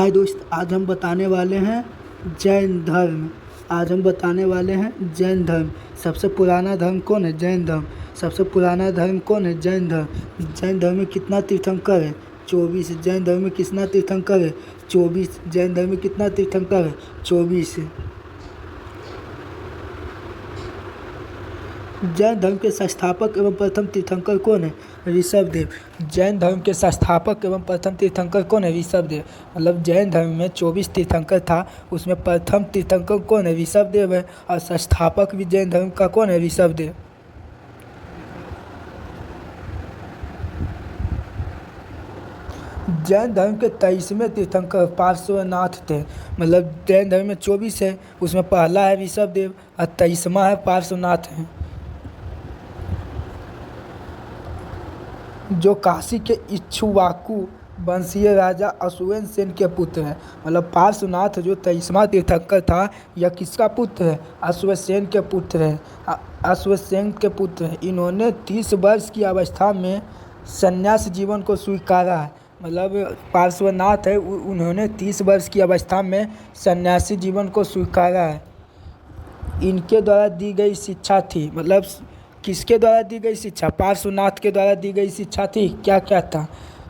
हाय दोस्त, आज हम बताने वाले हैं जैन धर्म। आज हम बताने वाले हैं जैन धर्म। सबसे पुराना धर्म कौन है? जैन धर्म। सबसे पुराना धर्म कौन है? जैन धर्म। जैन धर्म में कितना तीर्थंकर है? 24। जैन धर्म में कितना तीर्थंकर है? 24। जैन धर्म में कितना तीर्थंकर है? 24। जैन धर्म के संस्थापक एवं प्रथम तीर्थंकर कौन है? ऋषभदेव। जैन धर्म के संस्थापक एवं प्रथम तीर्थंकर कौन है? ऋषभदेव। मतलब जैन धर्म में 24 तीर्थंकर था, उसमें प्रथम तीर्थंकर कौन है? ऋषभदेव है। और संस्थापक भी जैन धर्म का कौन है? ऋषभदेव। जैन धर्म के 23वें तीर्थंकर पार्श्वनाथ थे। मतलब जैन धर्म में 24 है, उसमें पहला है ऋषभदेव और 23वां है पार्श्वनाथ है, जो काशी के इक्ष्वाकु वंशीय राजा अश्वसेन सेन के पुत्र हैं। मतलब पार्श्वनाथ जो 23वां तीर्थंकर था, यह किसका पुत्र है? अश्वसेन के पुत्र है। अश्वसेन के पुत्र हैं। इन्होंने 30 वर्ष की अवस्था में संन्यास जीवन को स्वीकारा है। मतलब पार्श्वनाथ है, उन्होंने 30 वर्ष की अवस्था में सन्यासी जीवन को स्वीकारा है। इनके द्वारा दी गई शिक्षा थी, मतलब किसके द्वारा दी गई शिक्षा? पार्श्वनाथ के द्वारा दी गई शिक्षा थी। क्या क्या था?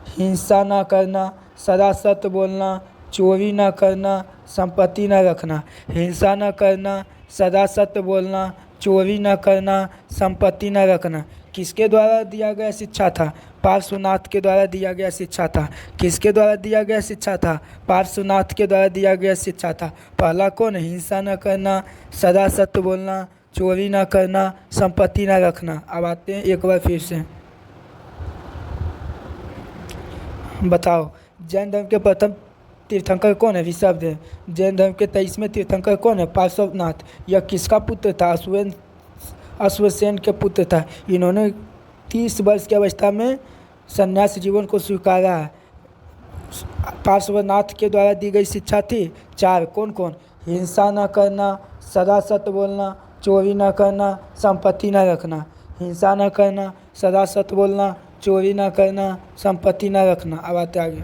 हिंसा ना करना, सदा सत्य बोलना, चोरी ना करना, संपत्ति ना रखना। हिंसा ना करना, सदा सत्य बोलना, चोरी ना करना, संपत्ति ना रखना। किसके द्वारा दिया गया शिक्षा था? पार्श्वनाथ के द्वारा दिया गया शिक्षा था। किसके द्वारा दिया गया शिक्षा था? पार्श्वनाथ के द्वारा दिया गया शिक्षा था। पहला कौन? हिंसा न करना, सदा सत्य बोलना, चोरी ना करना, संपत्ति ना रखना। अब आते हैं एक बार फिर से। बताओ, जैन धर्म के प्रथम तीर्थंकर कौन है? ऋषभदेव। जैन धर्म के 23वें तीर्थंकर कौन है? पार्श्वनाथ। यह किसका पुत्र था? अश्वसेन के पुत्र था। इन्होंने 30 वर्ष की अवस्था में संन्यास जीवन को स्वीकारा है। पार्श्वनाथ के द्वारा दी गई शिक्षा थी 4। कौन कौन? हिंसा न करना, सदा सत्य बोलना, चोरी न करना, संपत्ति न रखना। हिंसा न करना, सदा सत्य बोलना, चोरी न करना, संपत्ति न रखना। अब आते आगे।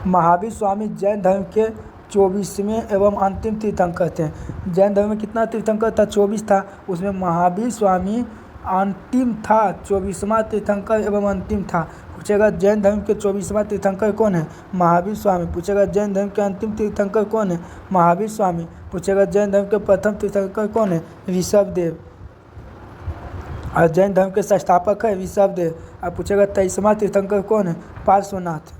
महावीर स्वामी जैन धर्म के 24वें एवं अंतिम तीर्थंकर थे। जैन धर्म में कितना तीर्थंकर था? 24 था। उसमें महावीर स्वामी अंतिम था, 24वां तीर्थंकर एवं अंतिम था। पूछेगा जैन धर्म के 24वां तीर्थंकर कौन है? महावीर स्वामी। पूछेगा जैन धर्म के अंतिम तीर्थंकर कौन है? महावीर स्वामी। पूछेगा जैन धर्म के प्रथम तीर्थंकर कौन है? ऋषभदेव। और जैन धर्म के संस्थापक है ऋषभदेव। और पूछेगा 23वां तीर्थंकर कौन है? पार्श्वनाथ।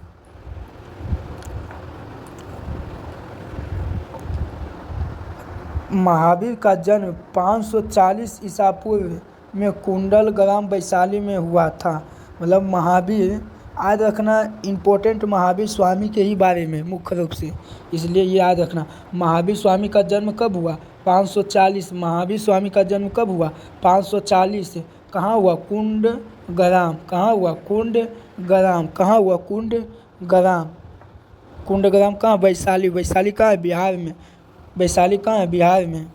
महावीर का जन्म 540 ईसा पूर्व में कुंडल ग्राम वैशाली में हुआ था। मतलब महावीर, याद रखना इम्पोर्टेंट महावीर स्वामी के ही बारे में मुख्य रूप से, इसलिए ये याद रखना। महावीर स्वामी का जन्म कब हुआ? 540। महावीर स्वामी का जन्म कब हुआ? 540। कहाँ हुआ? कुंड ग्राम। कहाँ हुआ? कुंड ग्राम। कहाँ हुआ? कुंड ग्राम। कुंड ग्राम कहाँ? वैशाली। वैशाली कहाँ है? बिहार में। वैशाली कहाँ है? बिहार में।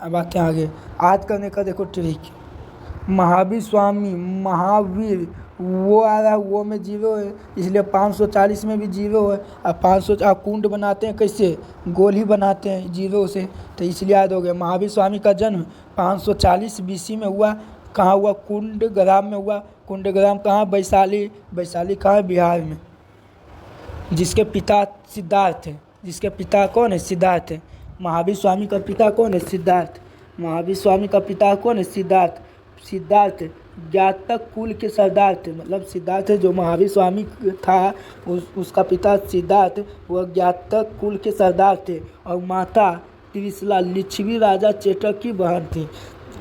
अब आते हैं आगे। आज करने का देखो ट्रिक। महावीर स्वामी, महावीर वो आ रहा है, वो में 0 है, इसलिए 540 में भी 0 है। अब 500 आप कुंड बनाते हैं कैसे? गोल ही बनाते हैं 0 से, तो इसलिए याद हो गया। महावीर स्वामी का जन्म 540 BC में हुआ। कहाँ हुआ? कुंड ग्राम में हुआ। कुंड ग्राम कहाँ? वैशाली। वैशाली कहाँ है? बिहार में। जिसके पिता सिद्धार्थ है। जिसके पिता कौन है? सिद्धार्थ है। महावीर स्वामी का पिता कौन है? सिद्धार्थ। महावीर स्वामी का पिता कौन है? सिद्धार्थ। सिद्धार्थ ज्ञातक कुल के सरदार थे। मतलब सिद्धार्थ जो महावीर स्वामी था, उसका पिता सिद्धार्थ वह ज्ञातक कुल के सरदार थे। और माता त्रिशला लिच्छवी राजा चेटक की बहन थी।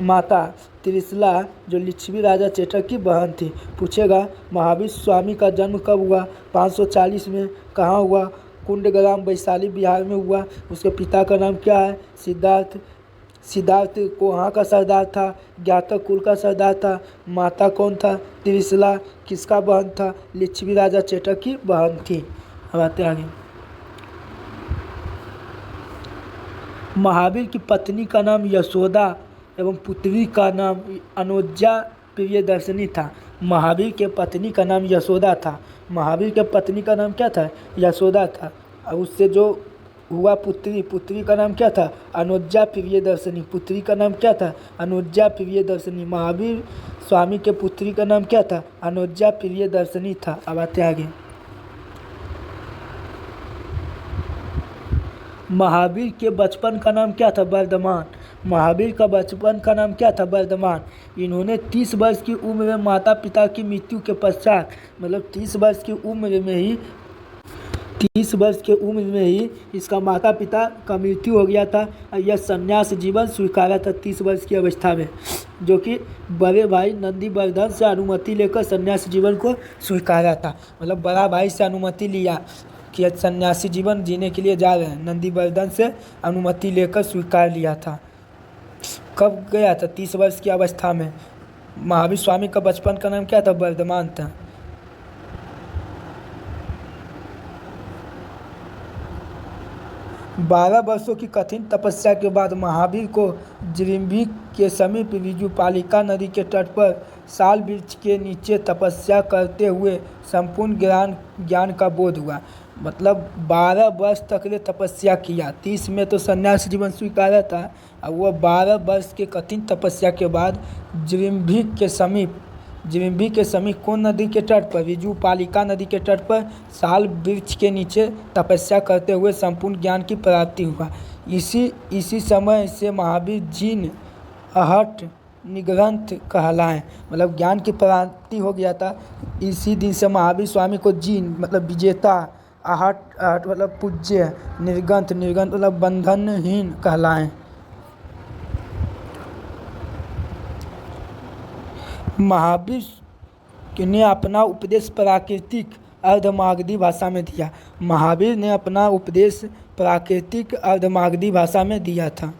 माता त्रिशला जो लिच्छवी राजा चेटक की बहन थी। पूछेगा महावीर स्वामी का जन्म कब हुआ? 540 में। कहाँ हुआ? कुंडग्राम वैशाली बिहार में हुआ। उसके पिता का नाम क्या है? सिद्धार्थ। सिद्धार्थ को वहाँ का सरदार था, ज्ञातक कुल का सरदार था। माता कौन था? त्रिशला। किसका बहन था? लिच्छवी राजा चेटक की बहन थी। अब आते आगे। महावीर की पत्नी का नाम यशोदा एवं पुत्री का नाम अनुजा प्रियदर्शनी था। महावीर के पत्नी का नाम यशोदा था। महावीर के पत्नी का नाम क्या था? यशोदा था। और उससे जो हुआ पुत्री का नाम क्या था? अनुज्जा प्रियदर्शनी। पुत्री का नाम क्या था? अनुज्जा प्रियदर्शनी। महावीर स्वामी के पुत्री का नाम क्या था? अनुज्जा प्रियदर्शनी था। अब आते आगे। महावीर के बचपन का नाम क्या था? वर्धमान। महावीर का बचपन का नाम क्या था? वर्धमान। इन्होंने 30 वर्ष की उम्र में माता पिता की मृत्यु के पश्चात, मतलब 30 वर्ष की उम्र में ही इसका माता पिता का मृत्यु हो गया था। यह संन्यास जीवन स्वीकारा था 30 वर्ष की अवस्था में, जो कि बड़े भाई नंदीवर्धन से अनुमति लेकर संन्यास जीवन को स्वीकारा था। मतलब बड़ा भाई से अनुमति लिया कि सन्यासी जीवन जीने के लिए जा रहे हैं, नंदीवर्धन से अनुमति लेकर स्वीकार लिया था। कब गया था? 30 वर्ष की अवस्था में। महावीर स्वामी का बचपन का नाम क्या था? वर्धमान था। 12 वर्षों की कठिन तपस्या के बाद महावीर को जिरिम्भी के समीप विजुपालिका नदी के तट पर साल वृक्ष के नीचे तपस्या करते हुए संपूर्ण ज्ञान का बोध हुआ। मतलब 12 वर्ष तक ने तपस्या किया। 30 में तो संन्यास जीवन स्वीकारा था। और वह 12 वर्ष के कठिन तपस्या के बाद जिरिम्भी के समीप कौन नदी के तट पर? विजुपालिका नदी के तट पर साल वृक्ष के नीचे तपस्या करते हुए संपूर्ण ज्ञान की प्राप्ति हुआ। इसी समय से महावीर जीन अहट निग्रंथ कहलाए। मतलब ज्ञान की प्राप्ति हो गया था। इसी दिन से महावीर स्वामी को जीन मतलब विजेता, अहट मतलब पूज्य, निर्गंथ मतलब बंधनहीन कहलाए। महावीर ने अपना उपदेश प्राकृतिक अर्धमागधी भाषा में दिया। महावीर ने अपना उपदेश प्राकृतिक अर्धमागधी भाषा में दिया था।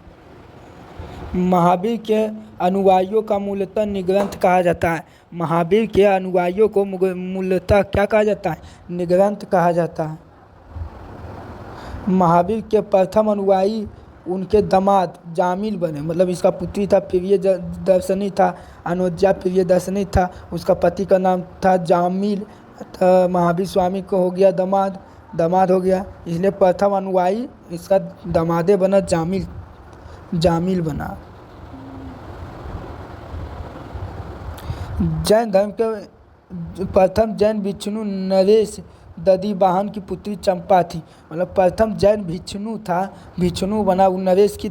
महावीर के अनुयायियों का मूलतः निग्रंथ कहा जाता है। महावीर के अनुयायियों को मूलतः क्या कहा जाता है? निग्रंथ कहा जाता है। महावीर के प्रथम अनुयायी उनके दामाद जामिल बने। मतलब इसका पुत्री था प्रियदर्शनी था, अनुज्जा प्रियदर्शनी था। उसका पति का नाम था जामिल। तो महावीर स्वामी को हो गया दामाद हो गया, इसलिए प्रथम अनुयायी इसका दामादे बना, जामिल बना। जैन धर्म के प्रथम जैन भिक्षु नरेश दधिवाहन की पुत्री चंपा थी। मतलब प्रथम जैन भिक्षु बना नरेश की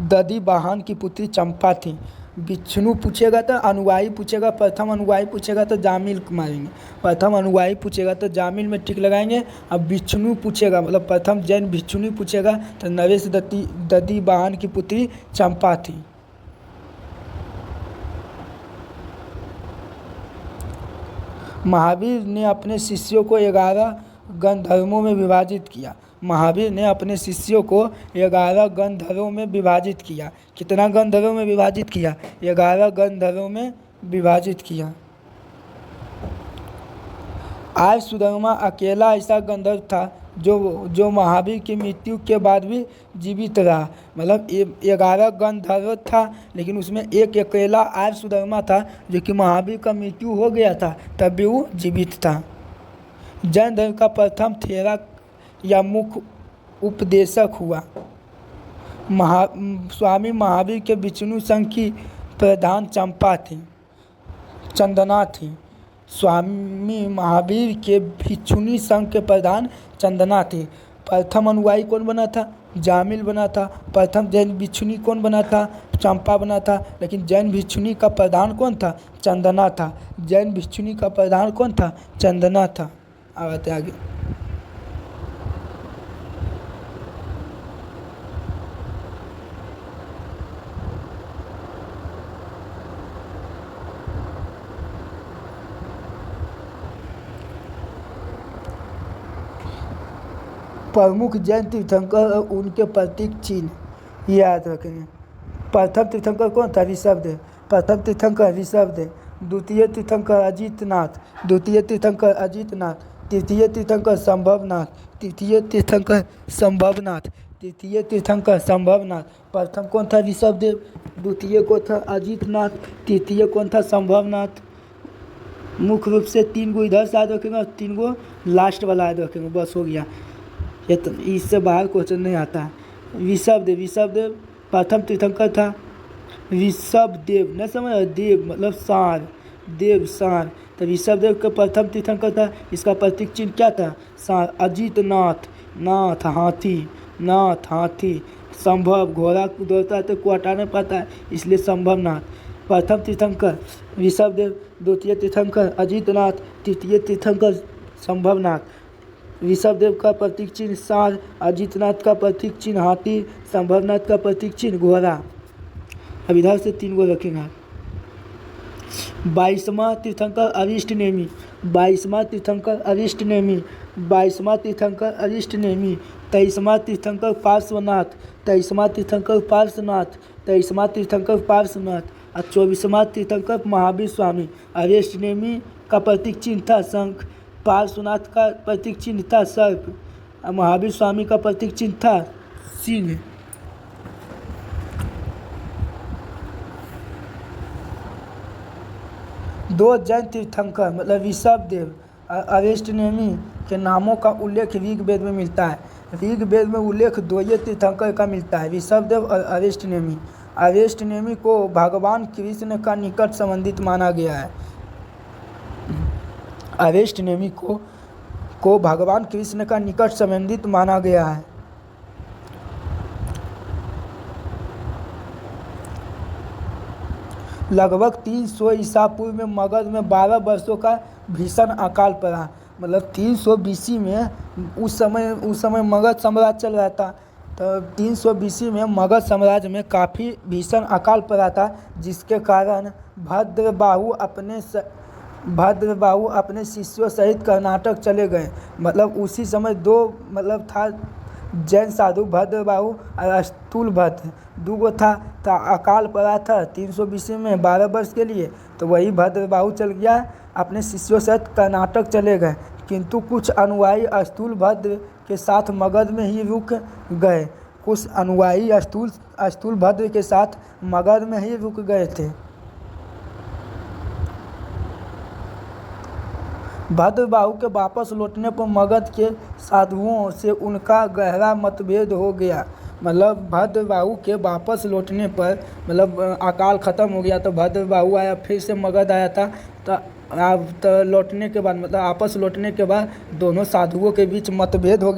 दधिवाहन की पुत्री चंपा थी। भिक्षु पूछेगा तो अनुयायी पूछेगा, प्रथम अनुयायी पूछेगा तो जामिल मारेंगे, प्रथम अनुयायी पूछेगा तो जामिल में टिक लगाएंगे। अब भिक्षु पूछेगा मतलब प्रथम जैन भिक्षु पूछेगा तो नरेश दधिवाहन की पुत्री चंपा थी। महावीर ने अपने शिष्यों को 11 गणधर्मों में विभाजित किया। महावीर ने अपने शिष्यों को 11 गणधरों में विभाजित किया। कितना गणधरों में विभाजित किया? 11 गणधरों में विभाजित किया। आर्य सुदामा अकेला ऐसा गंधर्व था जो महावीर की मृत्यु के बाद भी जीवित रहा। मतलब 11 गंधर्व था, लेकिन उसमें एक अकेला आर्य सुदामा था जो कि महावीर का मृत्यु हो गया था तब भी वो जीवित था। जैन धर्म का प्रथम थेरा या मुख्य उपदेशक हुआ। स्वामी महावीर के विष्णु संघ की प्रधान चंदना थी। स्वामी महावीर के भिक्षुणी संघ के प्रधान चंदना थी। प्रथम अनुयायी कौन बना था? जामिल बना था। प्रथम जैन भिक्षुणी कौन बना था? चंपा बना था। लेकिन जैन भिक्षुणी का प्रधान कौन था? चंदना था। जैन भिक्षुणी का प्रधान कौन था? चंदना था। आगे प्रमुख जैन तीर्थंकर और उनके प्रतीक चिन्ह याद रखेंगे। प्रथम तीर्थंकर कौन था? ऋषभदेव। प्रथम तीर्थंकर ऋषभदेव। द्वितीय तीर्थंकर अजितनाथ। तृतीय तीर्थंकर संभवनाथ। प्रथम कौन था? ऋषभदेव। द्वितीय कौन था? अजितनाथ। तृतीय कौन था? संभवनाथ। मुख्य रूप से 3 गो इधर से याद रखेंगे और 3 गो लास्ट वाला याद रखेंगे, बस हो गया। ये तो इससे बाहर क्वेश्चन नहीं आता है। ऋषभदेव प्रथम तीर्थंकर था। ऋषभदेव न समझ, देव मतलब सांड, देव सांड, तो ऋषभदेव का प्रथम तीर्थंकर था। इसका प्रतीक चिन्ह क्या था? सांड। अजित नाथ, नाथ हाथी, नाथ हाथी। संभव घोड़ा दौड़ता है तो को हटाना पड़ता है, इसलिए संभव नाथ। प्रथम तीर्थंकर ऋषभदेव, द्वितीय तीर्थंकर अजितनाथ, तृतीय तीर्थंकर संभवनाथ। ऋषभदेव का प्रतीक चिन्ह सांड, अजितनाथ का प्रतीक चिन्ह हाथी, संभवनाथ का प्रतीक चिन्ह घोड़ा। अब इधर से 3 गो रखेंगे। 22वां तीर्थंकर अरिष्ट नेमि, 22वां तीर्थंकर अरिष्ट नेमि, 22वां तीर्थंकर अरिष्ट नेमि। 23वां तीर्थंकर पार्श्वनाथ, 23वां तीर्थंकर पार्श्वनाथ, 23वां तीर्थंकर पार्श्वनाथ। और 24वां तीर्थंकर महावीर स्वामी। अरिष्ट नेमि का प्रतीक चिन्ह था शंख, पार्श्वनाथ का प्रतीक चिन्ह था सर्प, और महावीर स्वामी का प्रतीक चिन्ह था सिंह। 2 जैन तीर्थंकर मतलब ऋषभदेव और अरिष्ट नेमि के नामों का उल्लेख ऋग्वेद में मिलता है। ऋग्वेद में उल्लेख 2 ही तीर्थंकर का मिलता है, ऋषभदेव और अरिष्ट नेमि। अरिष्ट नेमि को भगवान कृष्ण का निकट संबंधित माना गया है। अरिष्ट नेमि को भगवान कृष्ण का निकट संबंधित माना गया है। लगभग 300 ईसा पूर्व में मगध में 12 वर्षों का भीषण अकाल पड़ा। मतलब 300 BC में उस समय मगध साम्राज्य चल रहा था। तो 300 BC में मगध साम्राज्य में काफ़ी भीषण अकाल पड़ा था, जिसके कारण भद्रबाहु अपने शिष्यों सहित कर्नाटक चले गए। मतलब उसी समय 2 मतलब था जैन साधु, भद्रबाहु और स्थूलभद्र, 2 गो था। तो अकाल पड़ा था 300 BC में 12 वर्ष के लिए, तो वही भद्रबाहु चल गया, अपने शिष्यों सहित कर्नाटक चले गए। किंतु कुछ अनुयायी स्थूलभद्र के साथ मगध में ही रुक गए। कुछ अनुयायी स्थूलभद्र के साथ मगध में ही रुक गए थे। भद्रबाहु के वापस लौटने पर मगध के साधुओं से उनका गहरा मतभेद हो गया। मतलब भद्रबाहु के वापस लौटने पर, मतलब अकाल ख़त्म हो गया तो भद्रबाहु आया, फिर से मगध आया था। तो लौटने के बाद, मतलब आपस लौटने के बाद दोनों साधुओं के बीच मतभेद हो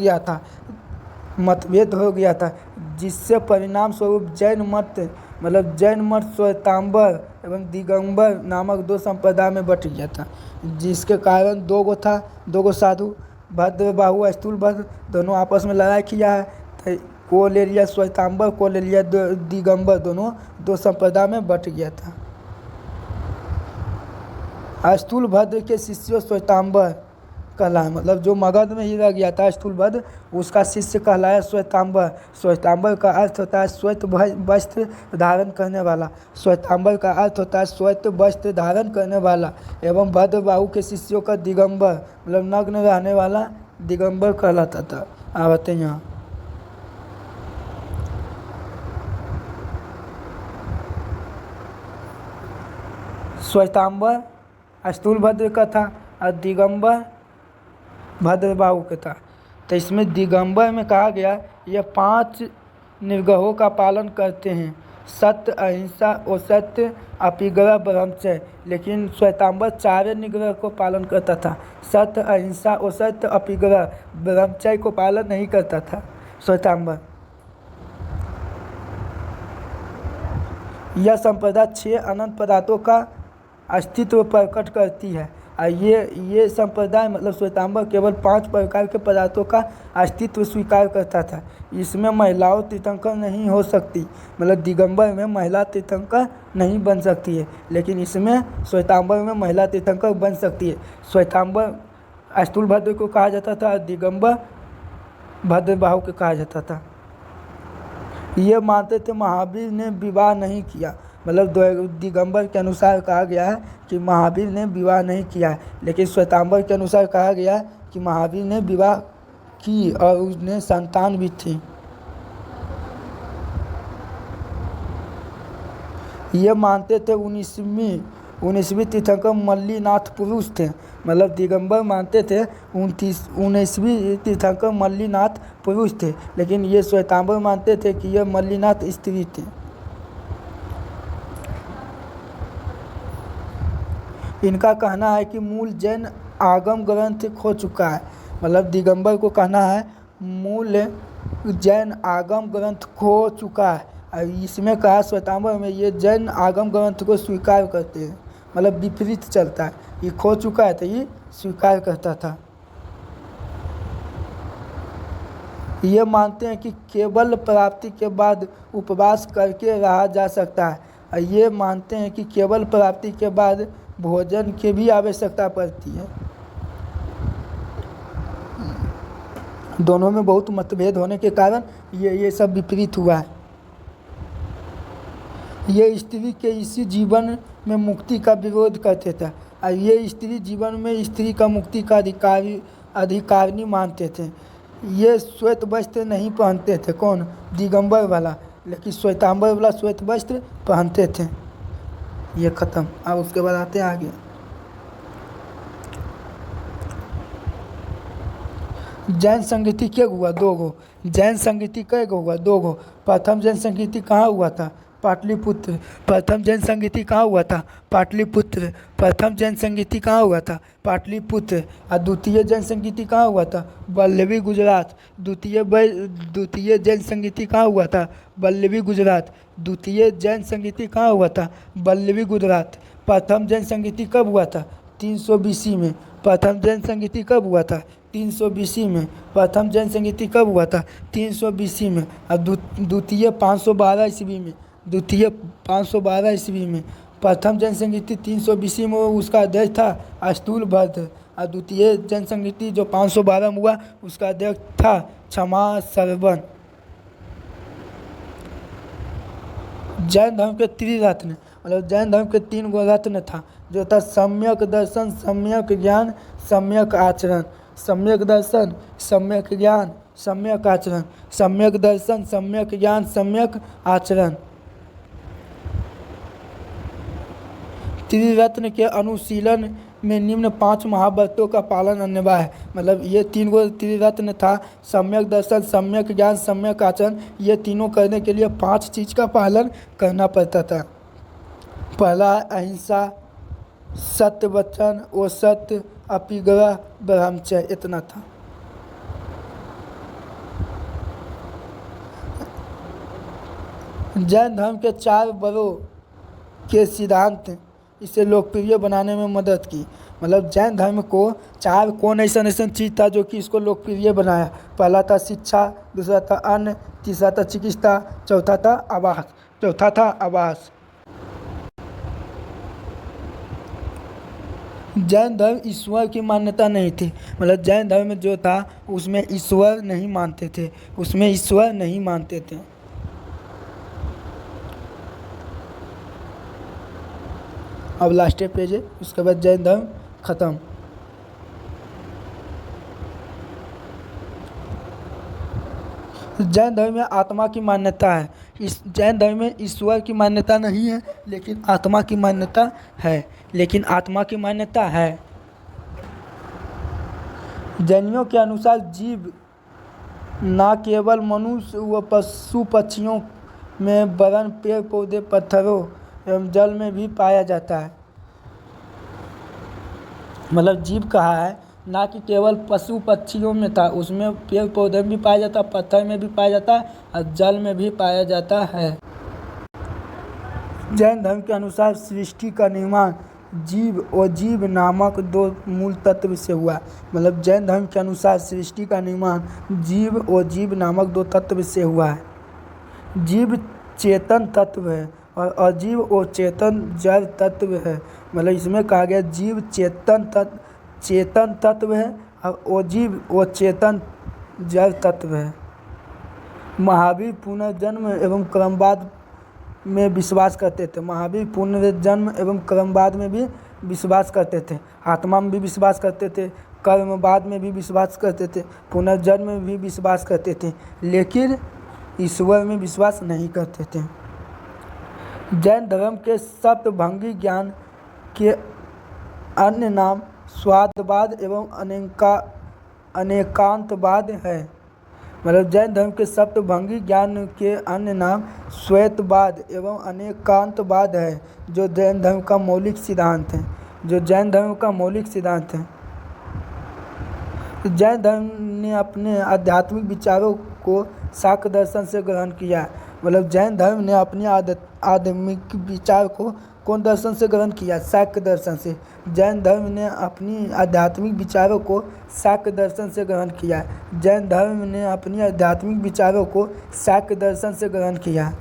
गया था, जिससे परिणाम स्वरूप जैन मत श्वेतांबर एवं दिगंबर नामक 2 संप्रदाय में बट गया था। जिसके कारण 2 गो साधु, भद्रबाहु स्थूलभद्र, दोनों आपस में लड़ाई किया है। तो को ले लिया श्वेतांबर, को ले लिया दिगंबर, दोनों 2 संप्रदाय में बट गया था। स्थूलभद्र के शिष्य श्वेतांबर कहलाया, मतलब जो मगध में ही रह गया था स्थूलभद्र, उसका शिष्य कहलाया श्वेतांबर। श्वेतांबर का अर्थ होता है श्वेत वस्त्र धारण करने वाला। श्वेतांबर का अर्थ होता है श्वेत वस्त्र धारण करने वाला। एवं भद्रबाहु के शिष्यों का दिगंबर, मतलब नग्न रहने वाला दिगंबर कहलाता था। आते यहाँ श्वेतांबर स्थूलभद्र का था और दिगंबर भद्रबाहु का था। तो इसमें दिगंबर में कहा गया ये 5 निग्रहों का पालन करते हैं: सत्य, अहिंसा, औसत्य, अपिग्रह, ब्रह्मचर्य। लेकिन श्वेतांबर 4 निग्रह को पालन करता था। सत्य, अहिंसा, औसत्य, अपिग्रह, ब्रह्मचर्य को पालन नहीं करता था श्वेतांबर। यह संप्रदाय 6 अनंत पदार्थों का अस्तित्व प्रकट करती है। ये संप्रदाय मतलब श्वेतांबर केवल 5 प्रकार के पदार्थों का अस्तित्व स्वीकार करता था। इसमें महिलाओं तीर्थंकर नहीं हो सकती, मतलब दिगंबर में महिला तीर्थंकर नहीं बन सकती है, लेकिन इसमें श्वेतांबर में महिला तीर्थंकर बन सकती है। श्वेतांबर स्थूलभद्र को कहा जाता था, दिगंबर भद्रबाहु को कहा जाता था। ये मानते थे महावीर ने विवाह नहीं किया, मतलब दिगंबर के अनुसार कहा गया है कि महावीर ने विवाह नहीं किया है, लेकिन श्वेतांबर के अनुसार कहा गया है कि महावीर ने विवाह की और उसने संतान भी थी। ये मानते थे 19वीं तीर्थंकर मल्लीनाथ पुरुष थे, मतलब दिगंबर मानते थे 19वीं तीर्थंकर मल्लीनाथ पुरुष थे, लेकिन ये श्वेतांबर मानते थे कि यह मल्लीनाथ स्त्री थे। इनका कहना है कि मूल जैन आगम ग्रंथ खो चुका है, मतलब दिगंबर को कहना है मूल जैन आगम ग्रंथ खो चुका है। इसमें कहा श्वेतांबर में ये जैन आगम ग्रंथ को स्वीकार करते हैं, मतलब विपरीत चलता है, ये खो चुका है तो ये स्वीकार करता था। ये मानते हैं कि केवल प्राप्ति के बाद उपवास करके रहा जा सकता है। ये मानते हैं कि केवल प्राप्ति के बाद भोजन की भी आवश्यकता पड़ती है। दोनों में बहुत मतभेद होने के कारण ये सब विपरीत हुआ है। ये स्त्री के इसी जीवन में मुक्ति का विरोध करते थे और ये स्त्री जीवन में स्त्री का मुक्ति का अधिकारिणी मानते थे। ये श्वेत वस्त्र नहीं पहनते थे, कौन? दिगंबर वाला, लेकिन श्वेतांबर वाला श्वेत वस्त्र पहनते थे। ये खत्म। अब उसके बाद आते हैं आगे। जैन संगीति क्या हुआ? 2 गो। जैन संगीति कै गो हुआ? 2 गो। प्रथम जैन संगीति कहाँ हुआ था? पाटलिपुत्र। प्रथम जैन संगीति कहाँ हुआ था? पाटलिपुत्र। प्रथम जैन संगीति कहाँ हुआ था? पाटलिपुत्र। और द्वितीय जैन संगीति कहाँ हुआ था? वल्लभी, गुजरात। द्वितीय जैन संगीति कहाँ हुआ था? वल्लभी, गुजरात। द्वितीय जैन संगीति कहाँ हुआ था? वल्लभी, गुजरात। प्रथम जैन संगीति कब हुआ था? 300 BC में। प्रथम जैन संगीति कब हुआ था? 300 BC में। प्रथम जैन संगीति कब हुआ था? 300 BC में। और द्वितीय 512 ईस्वी में। द्वितीय 512 ईस्वी में। प्रथम जैन संगीति 300 BC में, उसका अध्यक्ष था अस्तुलभद्र। और द्वितीय जैन संगीति जो 512 में हुआ, उसका अध्यक्ष था क्षमा श्रवण। जैन धर्म के त्रिरत्न, मतलब जैन धर्म के 3 गो रत्न था, जो था सम्यक दर्शन, सम्यक ज्ञान, सम्यक आचरण। सम्यक दर्शन, सम्यक ज्ञान, सम्यक आचरण। सम्यक दर्शन, सम्यक ज्ञान, सम्यक आचरण। त्रिरत्न के अनुशीलन में निम्न 5 महाव्रतों का पालन अनिवार्य है। मतलब ये 3 गो त्रिरत्न था, सम्यक दर्शन, सम्यक ज्ञान, सम्यक आचरण। ये तीनों करने के लिए 5 चीज़ का पालन करना पड़ता था। पहला अहिंसा, सत्य वचन, असत्य, अपिग्रह, ब्रह्मचर्य, इतना था। जैन धर्म के 4 बड़ों के सिद्धांत इसे लोकप्रिय बनाने में मदद की। मतलब जैन धर्म को 4 कौन ऐसा चीज़ था जो कि इसको लोकप्रिय बनाया? पहला था शिक्षा, दूसरा था अन्न, तीसरा था चिकित्सा, चौथा था आवास। जैन धर्म ईश्वर की मान्यता नहीं थी। मतलब जैन धर्म जो था उसमें ईश्वर नहीं मानते थे। अब लास्ट पेज है, उसके बाद जैन धर्म खत्म। जैन धर्म में आत्मा की मान्यता है। इस जैन धर्म में ईश्वर की मान्यता नहीं है, लेकिन आत्मा की मान्यता है। जैनियों के अनुसार जीव न केवल मनुष्य व पशु पक्षियों में, वरन पेड़ पौधे, पत्थरों एवं जल में भी पाया जाता है। मतलब जीव कहा है ना कि केवल पशु पक्षियों में था, उसमें पेड़ पौधे में भी पाया जाता, पत्थर में भी पाया जाता और जल में भी पाया जाता है। जैन धर्म के अनुसार सृष्टि का निर्माण जीव और जीव नामक 2 मूल तत्व से हुआ। मतलब जैन धर्म के अनुसार सृष्टि का निर्माण जीव और जीव नामक 2 तत्व से हुआ है। जीव चेतन तत्व है और अजीव और चेतन जड़ तत्व है। मतलब इसमें कहा गया जीव चेतन तत्व है और अजीव और चेतन जड़ तत्व है। महावीर पुनर्जन्म एवं क्रमवाद में विश्वास करते थे। महावीर पुनर्जन्म एवं क्रमवाद में भी विश्वास करते थे। आत्मा में भी विश्वास करते थे, कर्मवाद में भी विश्वास करते थे, पुनर्जन्म में भी विश्वास करते थे, लेकिन ईश्वर में विश्वास नहीं करते थे। जैन धर्म के सप्तभंगी ज्ञान के अन्य नाम स्वादवाद एवं अनेकांतवाद है। मतलब जैन धर्म के सप्तभंगी ज्ञान के अन्य नाम स्वैतवाद एवं अनेकांतवाद है, जो जैन धर्म का मौलिक सिद्धांत है। जैन धर्म ने अपने आध्यात्मिक विचारों को शाक्य दर्शन से ग्रहण किया। मतलब जैन धर्म ने अपने आध्यात्मिक विचार को कौन दर्शन से ग्रहण किया? शाक्य दर्शन से। जैन धर्म ने अपनी आध्यात्मिक विचारों को शाक्य दर्शन से ग्रहण किया। जैन धर्म ने अपनी आध्यात्मिक विचारों को शाक्य दर्शन से ग्रहण किया।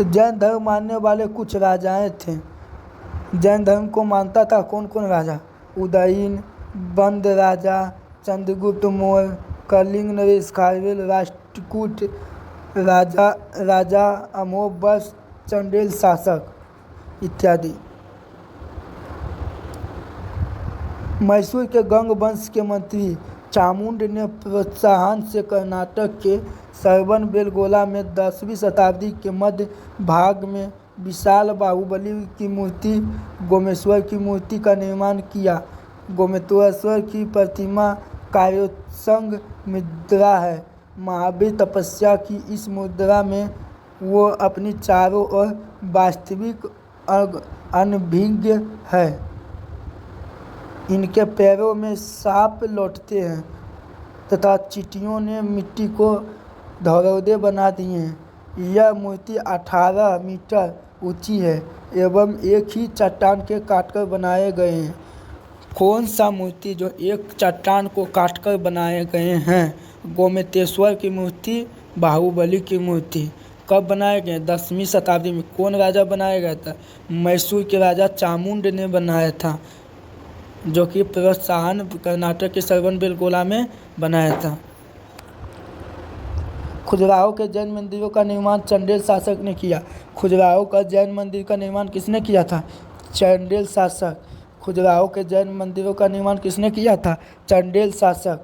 जैन धर्म मानने वाले कुछ राजाएं थे। जैन धर्म को मानता था कौन कौन राजा? उदयन, बंद राजा, चंद्रगुप्त मौर्य, कलिंग नरेश, खारवेल, राष्ट्रकूट राजा, अमोघवर्ष, चंदेल शासक इत्यादि। मैसूर के गंग वंश के मंत्री चामुंड ने प्रोत्साहन से कर्नाटक के श्रवणबेलगोला में 10वीं शताब्दी के मध्य भाग में विशाल बाहुबली की मूर्ति गोमेश्वर की मूर्ति का निर्माण किया। गोमेश्वर की प्रतिमा कायोत्संग मुद्रा है। महावीर तपस्या की इस मुद्रा में वो अपनी चारों ओर वास्तविक अनभिज्ञ है। इनके पैरों में सांप लौटते हैं तथा चींटियों ने मिट्टी को धरौदे बना दिए हैं। यह मूर्ति 18 मीटर ऊंची है एवं एक ही चट्टान के काटकर बनाए गए हैं। कौन सा मूर्ति जो एक चट्टान को काटकर बनाए गए हैं? गोमेश्वर की मूर्ति, बाहुबली की मूर्ति। कब बनाए गए? 10वीं शताब्दी में। कौन राजा बनाया गया था? मैसूर के राजा चामुंड ने बनाया था, जो कि प्रोत्साहन कर्नाटक के श्रवणबेलगोला में बनाया था। खजुराहो के जैन मंदिरों का निर्माण चंदेल शासक ने किया। खजुराहो का जैन मंदिर का निर्माण किसने किया था? चंदेल शासक। खजुराहो के जैन मंदिरों का निर्माण किसने किया था? चंदेल शासक।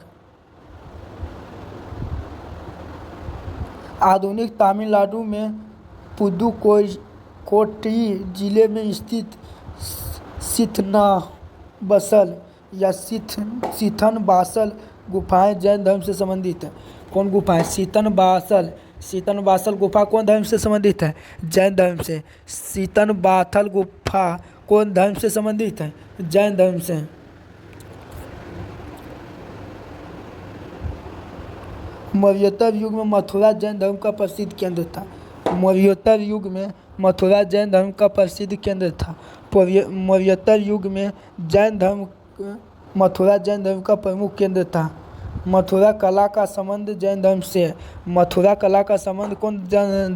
आधुनिक तमिलनाडु में पुदुकोट्टई जिले में स्थित सिथनबसल या सिथनबासल गुफाएं जैन धर्म से संबंधित है। कौन गुफाएं? सिथनबासल गुफा कौन धर्म से संबंधित है? जैन धर्म से। सिथनबासल गुफा कौन धर्म से संबंधित है? जैन धर्म से। मौर्योत्तर युग में मथुरा जैन धर्म का प्रसिद्ध केंद्र था। मौर्योत्तर युग में मथुरा जैन धर्म का प्रसिद्ध केंद्र था। मौर्योत्तर युग में मथुरा जैन धर्म का प्रमुख केंद्र था। मथुरा कला का संबंध जैन धर्म से है। मथुरा कला का संबंध कौन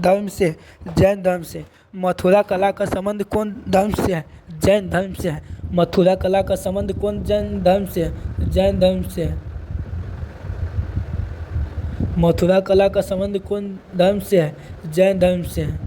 धर्म से? जैन धर्म से। मथुरा कला का संबंध कौन धर्म से है? जैन धर्म से है। मथुरा कला का संबंध कौन जैन धर्म से है? जैन धर्म से है। मथुरा कला का संबंध कौन धर्म से है? जैन धर्म से है।